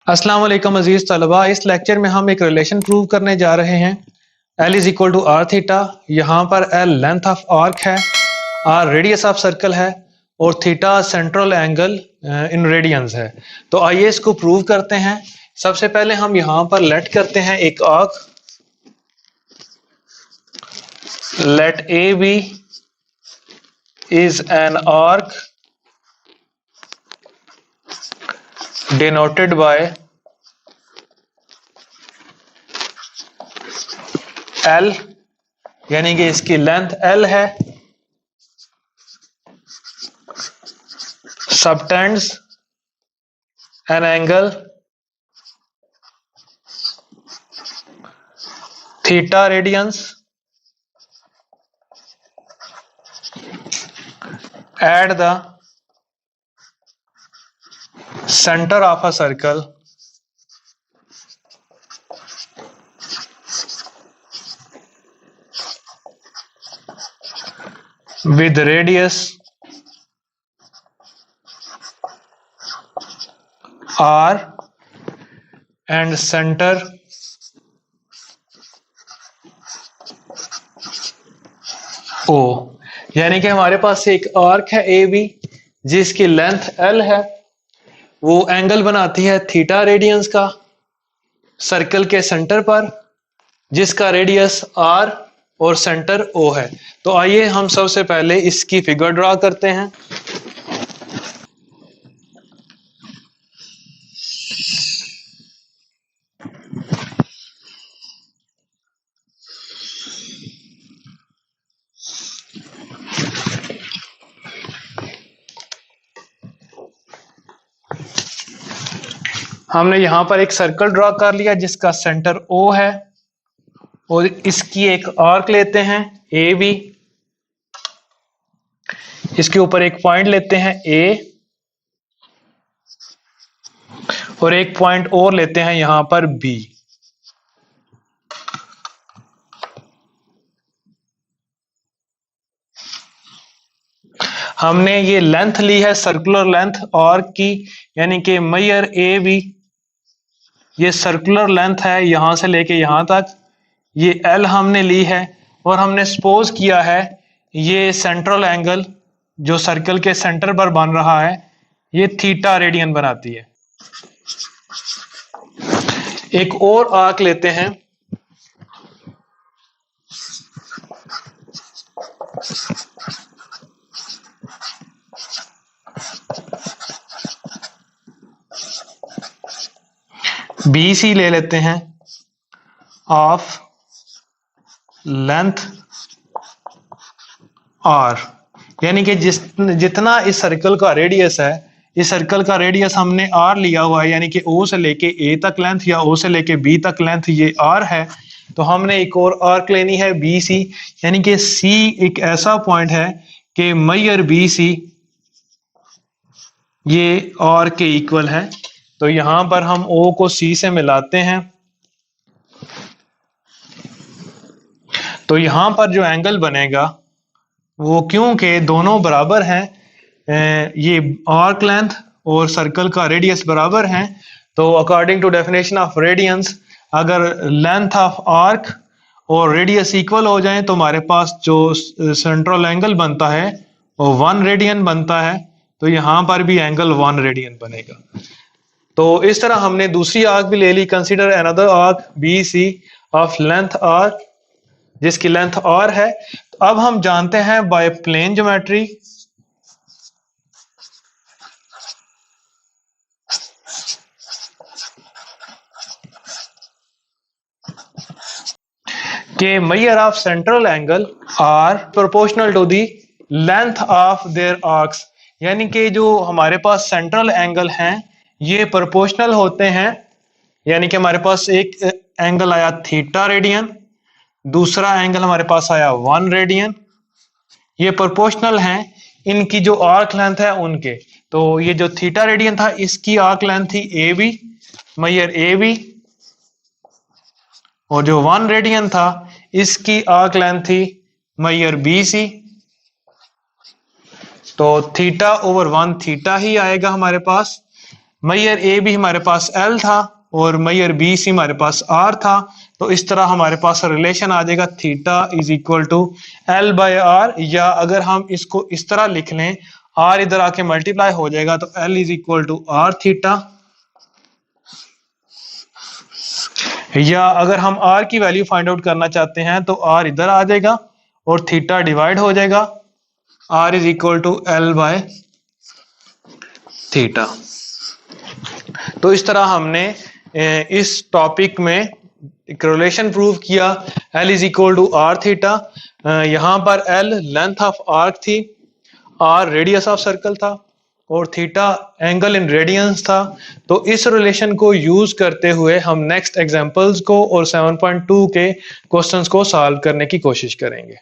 अस्सलाम वालेकुम अजीज तलबा। इस लेक्चर में हम एक रिलेशन प्रूव करने जा रहे हैं। L is equal to R theta. यहाँ पर L लेंथ ऑफ आर्क है, R रेडियस ऑफ सर्कल है और theta central angle in radians है। तो आइए इसको प्रूव करते हैं। सबसे पहले हम यहाँ पर लेट करते हैं एक arc, let A B is an arc denoted by L, यानी कि इसकी लेंथ L है, subtends an angle theta radians at the center of a circle with radius R and center O। यानी कि हमारे पास एक आर्क है ए बी जिसकी लेंथ L है, वो एंगल बनाती है थीटा रेडियंस का सर्कल के सेंटर पर, जिसका रेडियस R और सेंटर O है। तो आइए हम सबसे पहले इसकी फिगर ड्रा करते हैं। हमने यहां पर एक सर्कल ड्रा कर लिया जिसका सेंटर O है और इसकी एक आर्क लेते हैं ए बी, इसके ऊपर एक पॉइंट लेते हैं ए और एक पॉइंट और लेते हैं यहां पर बी। हमने ये लेंथ ली है सर्कुलर लेंथ आर्क की, यानी कि मेजर ए बी, ये सर्कुलर लेंथ है यहां से लेके यहां तक, ये एल हमने ली है और हमने सपोज किया है ये सेंट्रल एंगल जो सर्कल के सेंटर पर बन रहा है ये थीटा रेडियन बनाती है। एक और आर्क लेते हैं, बी सी ले लेते हैं ऑफ लेंथ आर, यानी कि जितना इस सर्कल का रेडियस है, इस सर्कल का रेडियस हमने आर लिया हुआ है, यानी कि ओ से लेके ए तक लेंथ या ओ से लेके बी तक लेंथ ये आर है। तो हमने एक और आर्क लेनी है बी सी, यानी कि सी एक ऐसा पॉइंट है कि मेजर बी सी ये आर के इक्वल है। तो यहां पर हम ओ को सी से मिलाते हैं, तो यहां पर जो एंगल बनेगा वो क्योंकि दोनों बराबर हैं, ये आर्क लेंथ और सर्कल का रेडियस बराबर हैं, तो according to definition of radians अगर लेंथ ऑफ आर्क और रेडियस इक्वल हो जाएं तो हमारे पास जो सेंट्रल एंगल बनता है वो 1 रेडियन बनता है। तो यहां पर भी एंगल 1 रेडियन बनेगा। तो इस तरह हमने दूसरी आर्क भी ले ली, consider another arc B C of length R जिसकी लेंथ आर है। तो अब हम जानते हैं बाय प्लेन ज्योमेट्री के measure of central angle are proportional to the length of their arcs, यानी कि जो हमारे पास सेंट्रल एंगल हैं ये प्रोपोर्शनल होते हैं। यानी कि हमारे पास एक एंगल आया थीटा रेडियन, दूसरा एंगल हमारे पास आया 1 रेडियन, ये प्रोपोर्शनल हैं इनकी जो आर्क लेंथ है उनके। तो ये जो थीटा रेडियन था इसकी आर्क लेंथ थी A B, measure A B, और जो 1 रेडियन था इसकी आर्क लेंथ थी मेजर बी सी। तो थीटा ओवर 1 थीटा ही आएगा हमारे पास। मैयर ए भी हमारे पास एल था और मैयर बी सी हमारे पास आर था। तो इस तरह हमारे पास रिलेशन आ जाएगा theta is equal to L by R, या अगर हम इसको इस तरह लिख लें आर इधर आके मल्टीप्लाई हो जाएगा तो L is equal to R theta, या अगर हम आर की वैल्यू फाइंड आउट करना चाहते हैं तो आर इधर आ जाएगा और थीटा डिवाइड हो जाएगा, R is equal to L by theta. तो इस तरह हमने इस टॉपिक में एक रिलेशन प्रूव किया, L is equal to R theta. यहां पर L लेंथ ऑफ आर्क थी, R रेडियस ऑफ सर्कल था और थीटा एंगल इन रेडियंस था। तो इस रिलेशन को यूज करते हुए हम नेक्स्ट एग्जांपल्स को और 7.2 के क्वेश्चंस को सॉल्व करने की कोशिश करेंगे।